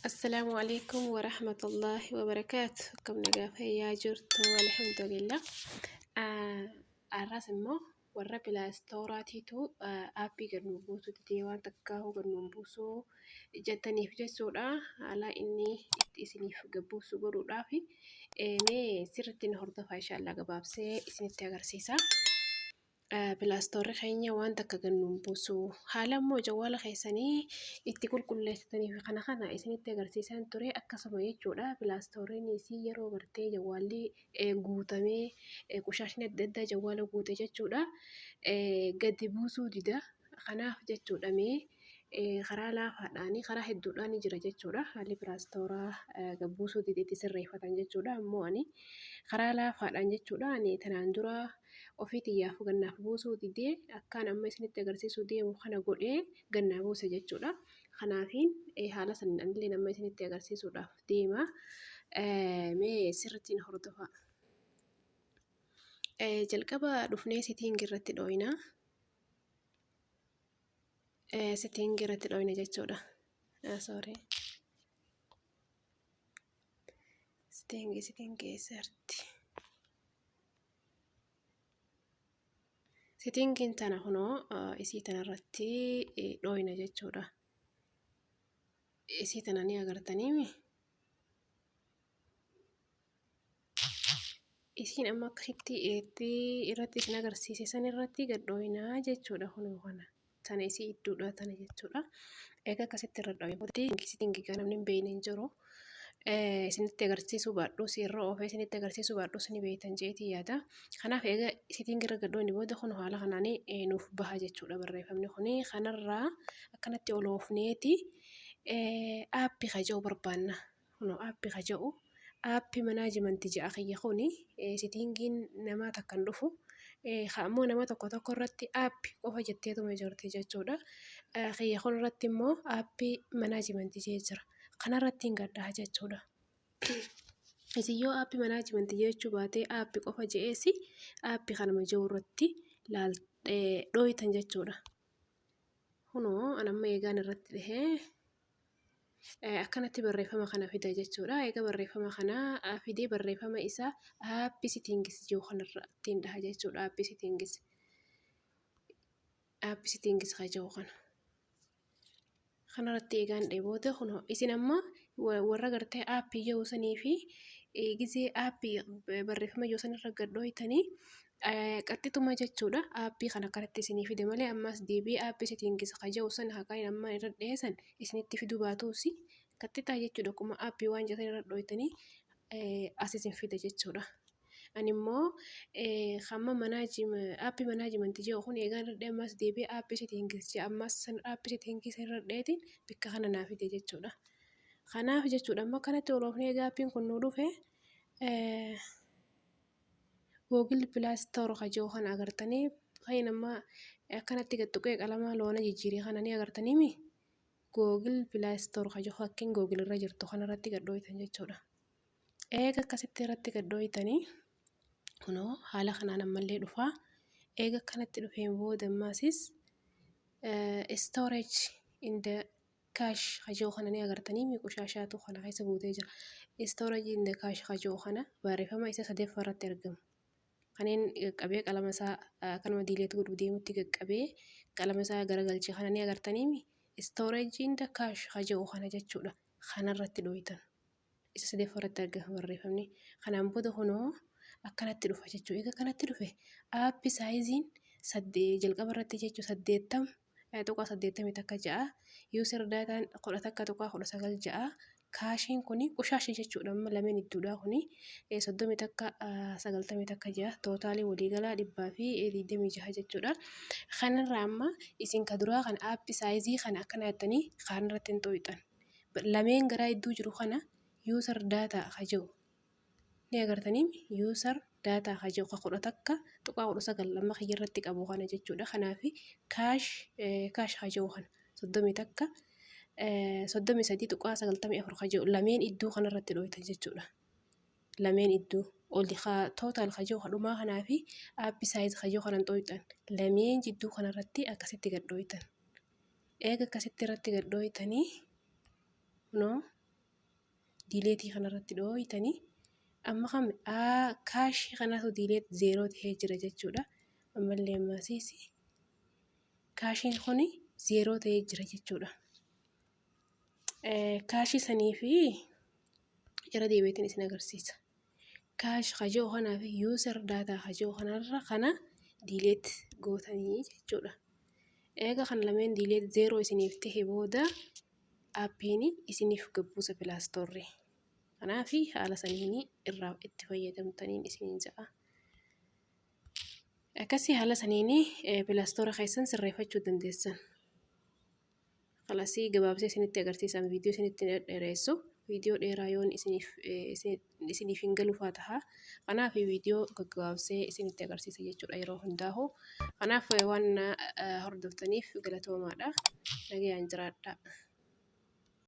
السلام عليكم ورحمة الله وبركاته. كم نقافة يا جرتو الحمد لله. الرسمة warra pilaastoraatiitu aappii gad nu buusu didee waan takkaa gad nu buusuu jettaniif jechuudha. Haala inni itti isiniif gabbuusu godhuudhaaf mee sirriitti na hordofaa inshaallah gabaabsee isinitti agarsiisa. Pilaastoorri keenya waan takka gad nu buusu haala immoo jawwaala keessanii itti qulqulleessitaniif kana isinitti agarsiisan ture akkasuma jechuudha. Pilaastoorriin isii yeroo gartee jawwaalli guutamee qushaashni adda addaa jawwaala guute jechuudha. Gadi buusuu dida kanaaf jechuudha mee karaa laafaadhaan karaa hedduudhaan jira jechuudha. Haalli pilaastooraa gabbuusuu dideetti sirreeffatan jechuudha. Ammoo ani karaa laafaadhaan jechuudha. Ani tanaan dura ofii xiyyaaf gannaaf buusuu didee akkaan amma isinitti agarsiisuu deemu kana godhee gannaa buuse jechuudha. Kanaafiin haala saniin anillee nama isinitti agarsiisuudhaaf deema. Mee sirriitti na hordofaa. Jalqaba dhufnee sitiingi irratti dhooyna. Sitiingi irratti dhooyna jechuudha. Sorry. Sitiingi eessatti. Sitiingiin tana kunoo isii tanarratti dhooyna jechuudha. Isii tana ni agartaniimi. Isiin amma akkasitti irratti isin agarsiise san irratti gad dhooynaa jechuudha kunoo kana. Tana isii idduudha tana jechuudha. Egaa akkasitti irra dhooyna. Booddee sitiingi kan namni hin beekne hin jiru. Isinitti agarsiisuu baadhuus yeroo ofii isinitti agarsiisuu baadhuus ni beektan jeetii yaada. Kanaaf egaa sitiingi irra gad dhooyne booda kun haala kanaan nuuf baha jechuudha barreeffamni kuni. Kanarraa akkanatti ol oofneeti aappii kaja'u barbaanna. Kunoo aappii kaja'u. Aappii manaajimentii ja'a kiyya kuni sitiingiin namaa takkan dhufu. Ammoo nama tokko irratti aappii qofa jetteetuma jirti jechuudha. Kiyya kun irratti immoo aappii manaajimentii jira. Kanarratti hin gaddaa jechuudha. Isin yoo aappii manaajimentii jechuu baatee aappii qofa je'eesi aappii kanuma jiru irratti dhooytan jechuudha. Kunoo anamma eegaan irratti dhahee akkanatti barreeffama kana fida jechuudha. Egaa barreeffama kana fidee barreeffama isaa aappii sitiingis jiru kanarratti hin dhaha jechuudha. Aappii sitiingis kan jiru kana. Kanarratti eegaan dheeboote kunoo isin amma warra gartee aappii yoo sanii fi gisee aappii barreeffama yoo sanirra gad dhooytanii qaxxituma jechuudha. Aappii kana kanatti isinii fide malee ammas deebii aappii sitiingis kan jiru sana haqaan amma irra dheessan isinitti fiduu baatuusi qaxxitaa jechuudha. Akkuma aappii waan jedhan irra dhooytanii as isin fida jechuudha. Ani immoo hamma aappii manaajimentii jiru kun eegaan irra ammas deebii aappii sitiingis jiru ammas aappii sitiingis irra dheetiin bakka kana naa fide jechuudha. Kanaaf jechuudha amma kanatti ol oofnee egaa aappiin kun nu dhufe Google Play Store kan jiru kana agartanii kan amma akkanatti gad tuqee qalama loona jijjiiree kana ni agartaniimi. Google Play Store kan jiru fakkiin Google irra jirtu kanarratti gad dhooytan jechuudha. Eega akkasitti irratti gad dhooytanii kunoo haala kanaan ammallee dhufaa. Eega akkanatti dhufeen booda ammaasis storage in the cache kan jiru kana ni agartaniimi. Qushaashaatu kana keessa guutee jira. Storage in the cache kan jiru kana barreeffama isa sadeeffaa irratti argamu. Kaneen qaqqabee qalama isaa kanuma diileetu godhu deemutti qaqqabee qalama isaa garagalchee kana ni agartaniimi. Storage in the cache kan jiru kana jechuudha. Kanarratti dhooytan. Isa sadeeffaa irratti argama barreeffamni. Kanaan booda kunoo akkanatti dhufa jechuudha. Egaa kanatti dhufe aappii saayiziin jalqaba irratti jechuudha 80 takka ja'a. User daataan 10 takka tuqaa 19 ja'a. Kaashiin kuni qushaashii jechuudha. Amma lameen idduudhaa kuni 30 takka 90 takka ja'a. Tootaalii waliigalaa 126 jechuudha. Kanarraa amma isin ka duraa kan aappii saayizii kana akkana jettanii kanarratti hin dhooytan. Lameen garaa idduu jiru kana user data kan jiru. Ni agartanii user data kan jiru ka 10 takka tuqaa 19 amma kiyya irratti qabu kana jechuudha. Kanaaf kaash kan jiru kana 30 takka 33 tuqaa 94 kan jiru lameen idduu kanarratti dhooytan jechuudha. Lameen idduu oli total kan jiru kadhumaa kanaaf aappii saayiz kan jiru kanan dhooytan lameen jidduu kanarratti akkasitti gad dhooytan. Eega akkasitti irratti gad dhooytanii kunoo diileetii kanarratti dhooytanii amma kam kaashii kanatu diileet zeeroo ta'ee jira jechuudha. Ammallee ammaasiisi kaashiin kuni zeeroo ta'ee jira jechuudha. Kaashii sanii fi irra deebiitiin isin agarsiisa. Kaash hajoo kanaa fi user data hajoo kanarra kana diileet gootanii jechuudha. Eega kan lameen diileet zeeroo isiniif ta'e booda aappiin isiniif gabbuusa pilaastoorri. Kanaaf haala saniin irraa itti fayyadamtaniin isiniin ja'a. Akkasii haala saniin pilaastoora keessan sirreeffachuu dandeessan. Kalasii gabaabsee isinitti agarsiisan viidiyoo isinitti dheeressu. Viidiyoo dheeraa yoon isiniif hin galufaa ta'a. Kanaaf viidiyoo gaggabaabsee isinitti agarsiisa jechuudha yeroo hundaa'u. Kanaaf waan hordoftaniif galatoomaadha. Nagayaan jiraadhaa.